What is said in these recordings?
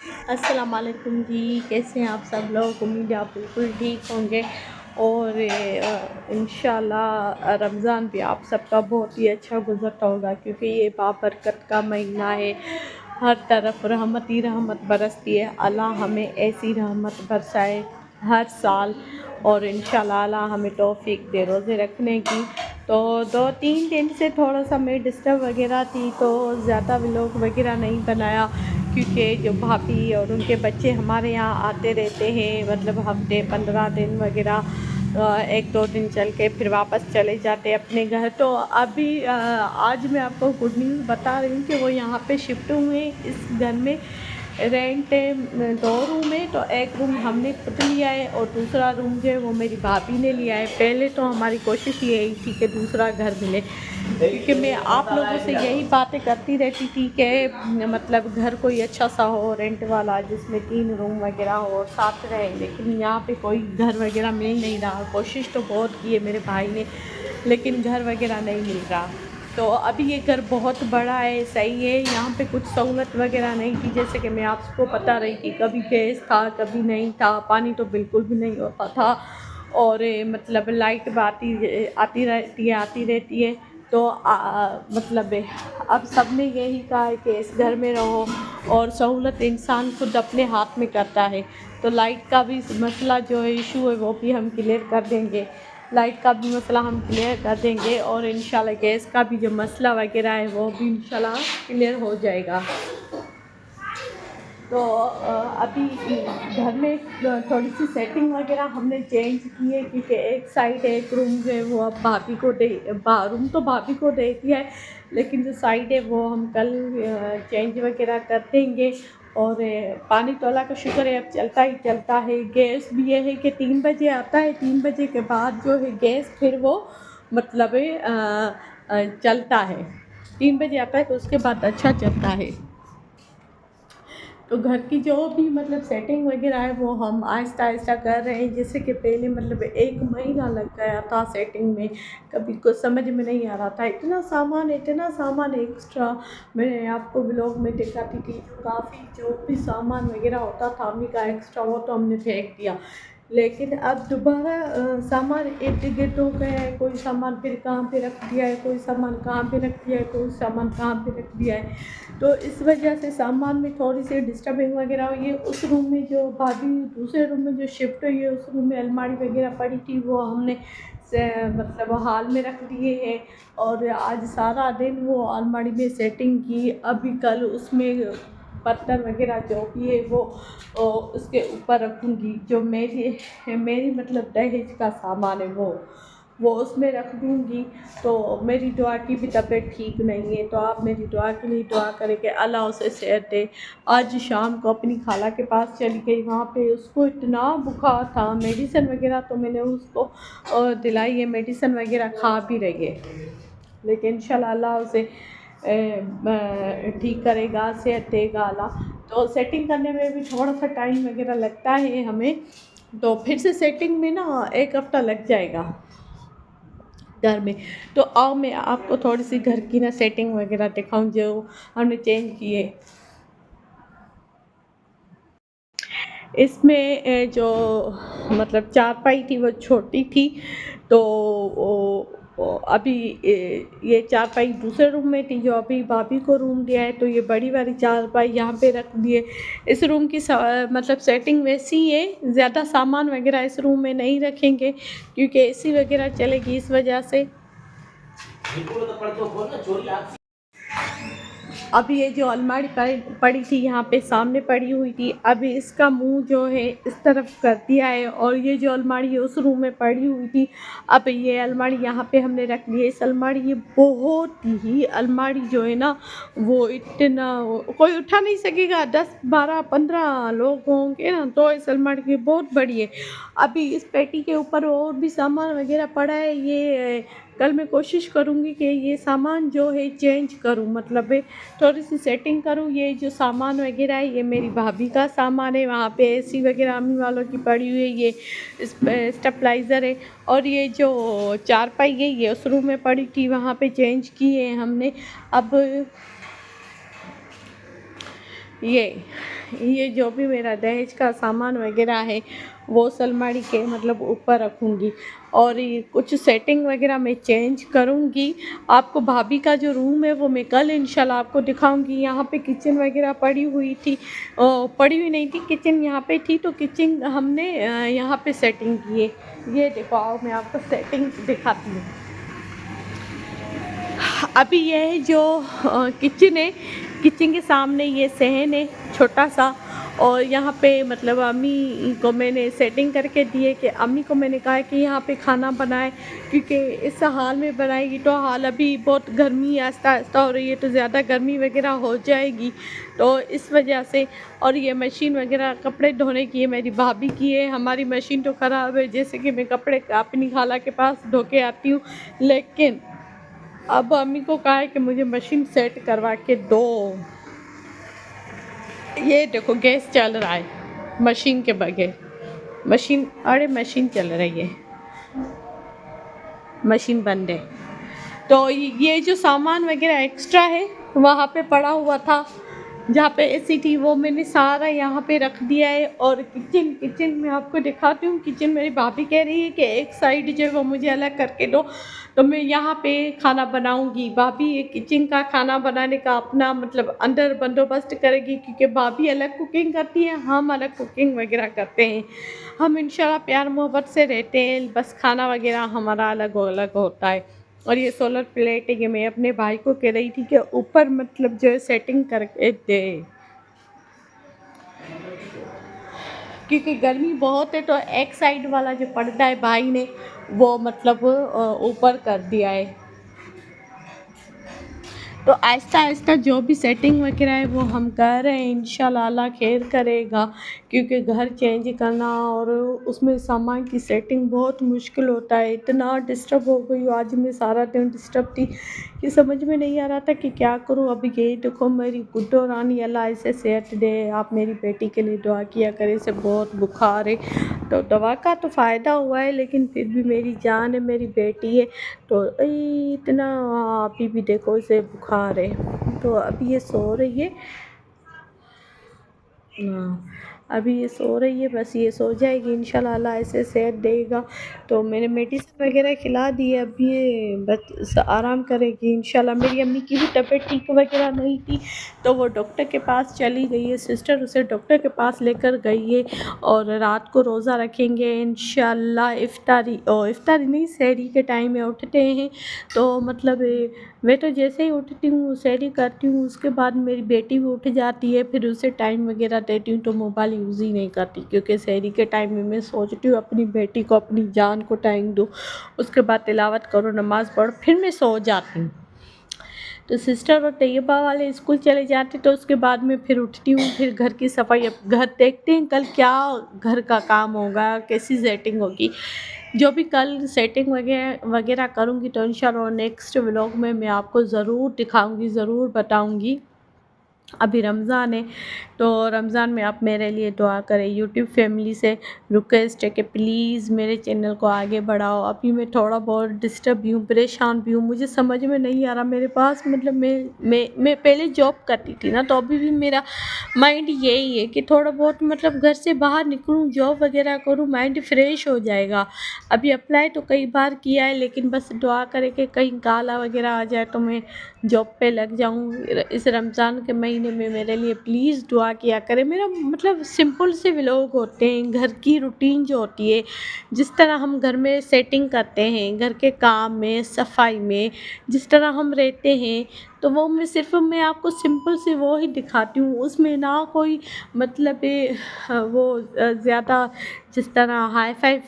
अस्सलाम वालेकुम जी। कैसे हैं आप सब लोग? उम्मीद है आप बिल्कुल ठीक होंगे। और इंशाल्लाह रमज़ान भी आप सबका बहुत ही अच्छा गुज़रता होगा, क्योंकि ये बाबरकत का महीना है। हर तरफ रहमत ही रहमत बरसती है। अल्लाह हमें ऐसी रहमत बरसाए हर साल, और इंशाल्लाह अल्लाह हमें तौफीक दे रोज़े रखने की। तो 2-3 दिन से थोड़ा सा मैं डिस्टर्ब वगैरह थी, तो ज़्यादा व्लॉग वगैरह नहीं बनाया, क्योंकि जो भाभी और उनके बच्चे हमारे यहाँ आते रहते हैं, मतलब हफ्ते 15 दिन वगैरह, 1-2 दिन चल के फिर वापस चले जाते हैं अपने घर। तो अभी आज मैं आपको गुड न्यूज़ बता रही हूँ कि वो यहाँ पे शिफ्ट हुए इस घर में। रेंट है 2 रूम है, तो एक रूम हमने खुद लिया है और दूसरा रूम जो है वो मेरी भाभी ने लिया है। पहले तो हमारी कोशिश यही थी कि दूसरा घर मिले, क्योंकि मैं आप लोगों से यही बातें करती रहती थी कि मतलब घर कोई अच्छा सा हो रेंट वाला, जिसमें 3 रूम वगैरह हो और साथ रहे। लेकिन यहाँ पे कोई घर वगैरह मिल नहीं रहा। कोशिश तो बहुत की है मेरे भाई ने, लेकिन घर वगैरह नहीं मिल रहा। तो अभी ये घर बहुत बड़ा है, सही है। यहाँ पे कुछ सहूलत वगैरह नहीं थी, जैसे कि मैं आपको बता रही थी, कभी गैस था कभी नहीं था, पानी तो बिल्कुल भी नहीं होता था, और मतलब लाइट आती रहती है। तो मतलब अब सब ने यही कहा है कि इस घर में रहो, और सहूलत इंसान खुद अपने हाथ में करता है। तो लाइट का भी मसला जो है, इशू है, वो भी हम क्लियर कर देंगे। लाइट का भी मसला हम क्लियर कर देंगे, और इंशाल्लाह गैस का भी जो मसला वगैरह है वो भी इंशाल्लाह क्लियर हो जाएगा। तो अभी घर में थोड़ी सी सेटिंग वगैरह हमने चेंज की है, क्योंकि एक साइड एक रूम जो है वो अब भाभी को दे, रूम तो भाभी को दे दिया है, लेकिन जो साइड है वो हम कल चेंज वगैरह कर देंगे। और पानी तो अल्लाह का शुक्र है अब चलता ही चलता है। गैस भी ये है कि 3 बजे आता है, 3 बजे के बाद जो है गैस फिर वो मतलब चलता है। 3 बजे आता है तो उसके बाद अच्छा चलता है। तो घर की जो भी मतलब सेटिंग वगैरह है वो हम आहिस्ता आहिस्ता कर रहे हैं। जैसे कि पहले मतलब 1 महीना लग गया था सेटिंग में, कभी कुछ समझ में नहीं आ रहा था, इतना सामान एक्स्ट्रा। मैं आपको ब्लॉग में दिखाती थी, काफ़ी जो भी सामान वगैरह होता था अम्मी का एक्स्ट्रा, वो तो हमने फेंक दिया। लेकिन अब दोबारा सामान इर्द गिर्द हो गया है। कोई सामान फिर कहाँ पे रख दिया है, कोई सामान कहाँ पे रख दिया है, कोई सामान कहाँ पे रख दिया है। तो इस वजह से सामान में थोड़ी सी डिस्टर्बिंग वगैरह हुई है। उस रूम में जो भाभी दूसरे रूम में जो शिफ्ट हुई है, उस रूम में अलमारी वगैरह पड़ी थी, वो हमने मतलब हाल में रख दिए हैं। और आज सारा दिन वो अलमारी में सेटिंग की। अभी कल उसमें बर्तन वगैरह जो भी है वो उसके ऊपर रखूँगी। जो मेरी मतलब दहेज का सामान है वो उसमें रख दूँगी। तो मेरी दुआ की भी तबीयत ठीक नहीं है, तो आप मेरी दुआ के लिए दुआ करें कि अल्लाह उसे सेहत दे। आज शाम को अपनी खाला के पास चली गई, वहाँ पे उसको इतना बुखार था, मेडिसिन वगैरह तो मैंने उसको दिलाई है, मेडिसिन वगैरह खा भी रही है। लेकिन इंशाल्लाह अल्लाह उसे ठीक करेगा, सेहत देगा अल्लाह। तो सेटिंग करने में भी थोड़ा सा टाइम वगैरह लगता है हमें। तो फिर से सेटिंग में ना 1 हफ़्ता लग जाएगा घर में। तो आओ मैं आपको थोड़ी सी घर की ना सेटिंग वगैरह दिखाऊं जो हमने चेंज की है। इसमें जो मतलब चारपाई थी वो छोटी थी, तो अभी ये चारपाई दूसरे रूम में थी, जो अभी भाभी को रूम दिया है, तो ये बड़ी वाली चारपाई यहाँ पे रख दिए। इस रूम की मतलब सेटिंग वैसी ही है, ज़्यादा सामान वगैरह इस रूम में नहीं रखेंगे, क्योंकि एसी वगैरह चलेगी, इस वजह से। अभी ये जो अलमारी पड़ी थी यहाँ पे सामने पड़ी हुई थी, अभी इसका मुंह जो है इस तरफ कर दिया है, और ये जो अलमारी है उस रूम में पड़ी हुई थी, अब ये अलमारी यहाँ पे हमने रख दी है। इस अलमारी ये बहुत ही अलमारी जो है ना, वो इतना कोई उठा नहीं सकेगा। 10-12-15 लोग होंगे ना, तो इस अलमारी की बहुत बड़ी है। अभी इस पेटी के ऊपर और भी सामान वगैरह पड़ा है। ये कल मैं कोशिश करूँगी कि ये सामान जो है चेंज करूँ, मतलब थोड़ी सी सेटिंग करूँ। ये जो सामान वगैरह है ये मेरी भाभी का सामान है, वहाँ पे एसी वगैरह अम्मी वालों की पड़ी हुई है, ये स्टेबलाइज़र है। और ये जो चारपाई है ये उस रूम में पड़ी थी, वहाँ पे चेंज की है हमने। अब ये ये जो भी मेरा दहेज का सामान वगैरह है वो अलमारी के मतलब ऊपर रखूँगी। और ये कुछ सेटिंग वगैरह मैं चेंज करूँगी। आपको भाभी का जो रूम है वो मैं कल इंशाल्लाह आपको दिखाऊँगी। यहाँ पे किचन वगैरह पड़ी हुई थी, पड़ी हुई नहीं थी, किचन यहाँ पे थी, तो किचन हमने यहाँ पे सेटिंग की है। ये देखो, आओ मैं आपको सेटिंग दिखाती हूँ। अभी ये जो किचन है, किचन के सामने ये सहन है छोटा सा। और यहाँ पे मतलब अम्मी को मैंने सेटिंग करके दी है कि अम्मी को मैंने कहा है कि यहाँ पे खाना बनाए, क्योंकि इस हाल में बनाएगी तो हाल अभी बहुत गर्मी आहिस्ता आहिस्ता हो रही है, तो ज़्यादा गर्मी वगैरह हो जाएगी, तो इस वजह से। और ये मशीन वगैरह कपड़े धोने की है मेरी भाभी की है, हमारी मशीन तो ख़राब है। जैसे कि मैं कपड़े अपनी खाला के पास धो के आती हूँ, लेकिन अब अम्मी को कहा है कि मुझे मशीन सेट करवा के दो। ये देखो गैस चल रहा है मशीन के बगैर। मशीन, अरे मशीन चल रही है, मशीन बंद है। तो ये जो सामान वगैरह एक्स्ट्रा है वहाँ पे पड़ा हुआ था, जहाँ पे एसी थी, वो मैंने सारा यहाँ पे रख दिया है। और किचन में आपको दिखाती हूँ। किचन मेरी भाभी कह रही है कि एक साइड जो है वो मुझे अलग करके दो, तो मैं यहाँ पे खाना बनाऊँगी। भाभी ये किचन का खाना बनाने का अपना मतलब अंदर बंदोबस्त करेगी, क्योंकि भाभी अलग कुकिंग करती है, हम अलग कुकिंग वगैरह करते हैं। हम इंशाल्लाह प्यार मोहब्बत से रहते हैं, बस खाना वगैरह हमारा अलग अलग होता है। और ये सोलर प्लेट है, ये मैं अपने भाई को कह रही थी कि ऊपर मतलब जो है सेटिंग करके दे, क्योंकि गर्मी बहुत है। तो एक साइड वाला जो पर्दा है भाई ने वो मतलब ऊपर कर दिया है। तो आहिस्ता आहिस्ता जो भी सेटिंग वगैरह है वो हम कर रहे हैं, इंशाल्लाह अल्लाह खैर करेगा। क्योंकि घर चेंज करना और उसमें सामान की सेटिंग बहुत मुश्किल होता है। इतना डिस्टर्ब हो गई हूँ, आज मैं सारा दिन डिस्टर्ब थी कि समझ में नहीं आ रहा था कि क्या करूँ। अभी यही देखो मेरी गुड्डो रानी, अल्लाह इसे सेहत दे। आप मेरी बेटी के लिए दुआ किया करें, इसे बहुत बुखार है। तो दवा का तो फ़ायदा हुआ है, लेकिन फिर भी मेरी जान है, मेरी बेटी है, तो इतना अभी भी देखो इसे बुखार है। तो अभी ये सो रही है। हाँ, अभी ये सो रही है, बस ये सो जाएगी इंशाल्लाह, अल्लाह ऐसे सेहत देगा। तो मैंने मेडिसिन वगैरह खिला दी है, अब ये बस आराम करेगी इंशाल्लाह। मेरी अम्मी की भी तबीयत ठीक वगैरह नहीं थी, तो वो डॉक्टर के पास चली गई है, सिस्टर उसे डॉक्टर के पास लेकर गई है। और रात को रोज़ा रखेंगे इंशाल्लाह। इफ्तारी नहीं, सहरी के टाइम में उठते हैं, तो मतलब मैं तो जैसे ही उठती हूँ सहरी करती हूँ, उसके बाद मेरी बेटी भी उठ जाती है, फिर उसे टाइम वगैरह देती हूँ, तो मोबाइल यूज़ ही नहीं करती। क्योंकि सहरी के टाइम में मैं सोचती हूँ अपनी बेटी को, अपनी जान को टाइम दूँ, उसके बाद तिलावत करो, नमाज़ पढ़ो, फिर मैं सो जाती हूँ। तो सिस्टर और तैयबा वाले स्कूल चले जाते, तो उसके बाद में फिर उठती हूँ, फिर घर की सफाई। अब घर देखते हैं कल क्या घर का काम होगा, कैसी सेटिंग होगी। जो भी कल सेटिंग वगैरह वगैरह करूँगी, तो इंशाल्लाह नेक्स्ट व्लॉग में मैं आपको ज़रूर दिखाऊँगी, ज़रूर बताऊँगी। अभी रमज़ान है, तो रमज़ान में आप मेरे लिए दुआ करें। यूट्यूब फैमिली से रिक्वेस्ट है कि प्लीज़ मेरे चैनल को आगे बढ़ाओ। अभी मैं थोड़ा बहुत डिस्टर्ब भी हूँ, परेशान भी हूँ, मुझे समझ में नहीं आ रहा मेरे पास मतलब मैं पहले जॉब करती थी ना, तो अभी भी मेरा माइंड यही है कि थोड़ा बहुत मतलब घर से बाहर निकलूँ, जॉब वगैरह करूँ, माइंड फ्रेश हो जाएगा। अभी अप्लाई तो कई बार किया है, लेकिन बस दुआ करें कि कहीं काला वगैरह आ जाए तो मैं जॉब पे लग जाऊँ। इस रमज़ान के महीने में मेरे लिए प्लीज़ दुआ किया करें। मेरा मतलब सिंपल से व्लॉग होते हैं, घर की रूटीन जो होती है, जिस तरह हम घर में सेटिंग करते हैं, घर के काम में, सफाई में, जिस तरह हम रहते हैं, तो वो मैं आपको सिंपल से वो ही दिखाती हूँ। उसमें ना कोई मतलब वो ज़्यादा जिस तरह हाई फाई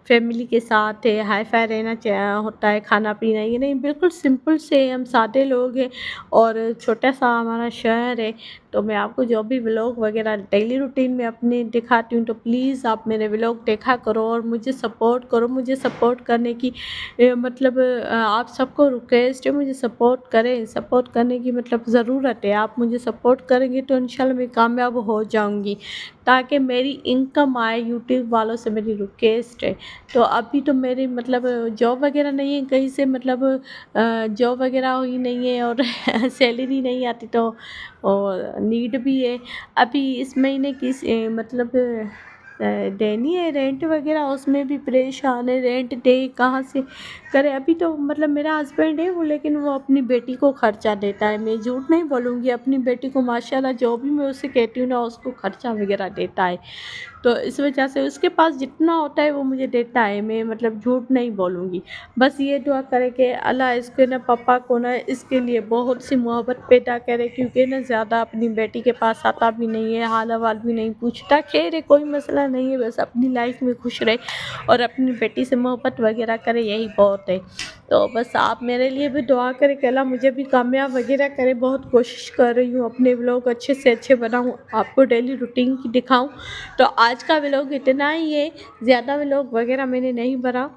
फैमिली के साथ है, हाई फाई रहना होता है, खाना पीना, ये नहीं, बिल्कुल सिंपल से हम सादे लोग हैं। और छोटा सा हमारा शहर है, तो मैं आपको जो भी व्लॉग वगैरह डेली रूटीन में अपने दिखाती हूँ, तो प्लीज़ आप मेरे व्लॉग देखा करो और मुझे सपोर्ट करो। मुझे सपोर्ट करने की मतलब आप सबको रिक्वेस्ट है, मुझे सपोर्ट करें। सपोर्ट करने की मतलब ज़रूरत है, आप मुझे सपोर्ट करेंगे तो इंशाल्लाह मैं कामयाब हो जाऊंगी। ताकि मेरी इनकम आए यूट्यूब वालों से, मेरी रिक्वेस्ट है। तो अभी तो मेरी मतलब जॉब वगैरह नहीं है कहीं से, मतलब जॉब वगैरह हुई नहीं है और सैलरी नहीं आती, तो और नीड भी है। अभी इस महीने की मतलब देनी है रेंट वगैरह, उसमें भी परेशान है, रेंट दे कहाँ से करे। अभी तो मतलब मेरा हस्बैंड है वो, लेकिन वो अपनी बेटी को खर्चा देता है, मैं झूठ नहीं बोलूँगी, अपनी बेटी को माशाल्लाह जो भी मैं उससे कहती हूँ ना, उसको खर्चा वगैरह देता है। तो इस वजह से उसके पास जितना होता है वो मुझे देता है, मैं मतलब झूठ नहीं बोलूँगी। बस ये दुआ करें कि अल्लाह इसके ना पापा को ना इसके लिए बहुत सी मोहब्बत पैदा करे, क्योंकि ना ज़्यादा अपनी बेटी के पास आता भी नहीं है, हाल अहवाल भी नहीं पूछता। खैर है, कोई मसला नहीं है, बस अपनी लाइफ में खुश रहे और अपनी बेटी से मोहब्बत वगैरह करे, यही बहुत है। तो बस आप मेरे लिए भी दुआ करें कि अल्लाह मुझे भी कामयाब वगैरह करे। बहुत कोशिश कर रही हूँ अपने व्लॉग अच्छे से अच्छे बनाऊँ, आपको डेली रूटीन की दिखाऊँ। तो आज का व्लॉग इतना ही है, ज़्यादा व्लॉग वगैरह मैंने नहीं भरा।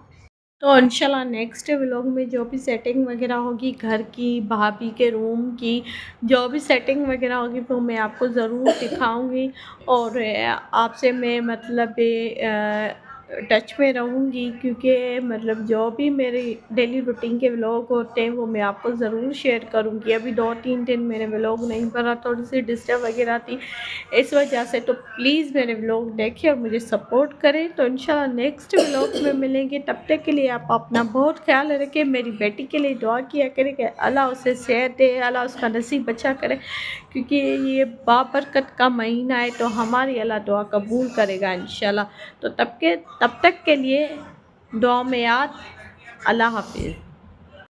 तो इंशाल्लाह नेक्स्ट व्लॉग में जो भी सेटिंग वगैरह होगी घर की, भाभी के रूम की, जो भी सेटिंग वगैरह होगी वो मैं आपको ज़रूर दिखाऊंगी। और आपसे मैं मतलब टच में रहूँगी, क्योंकि मतलब जो भी मेरे डेली रूटीन के व्लॉग होते हैं वो मैं आपको ज़रूर शेयर करूँगी। अभी 2-3 दिन मैंने व्लॉग नहीं भरा, थोड़ी सी डिस्टर्ब वगैरह थी इस वजह से। तो प्लीज़ मेरे व्लॉग देखें और मुझे सपोर्ट करें। तो इंशाल्लाह नेक्स्ट व्लॉग में मिलेंगे, तब तक के लिए आप अपना बहुत ख्याल रखें। मेरी बेटी के लिए दुआ किया करें कि अल्लाह उसे सेहत दे, अल्लाह उसका नसीब अच्छा करे, क्योंकि ये बाबरकत का महीना है, तो हमारी अल्लाह दुआ कबूल करेगा इंशाल्लाह। तो तब तक के लिए दुआ में याद। अल्लाह हाफिज़।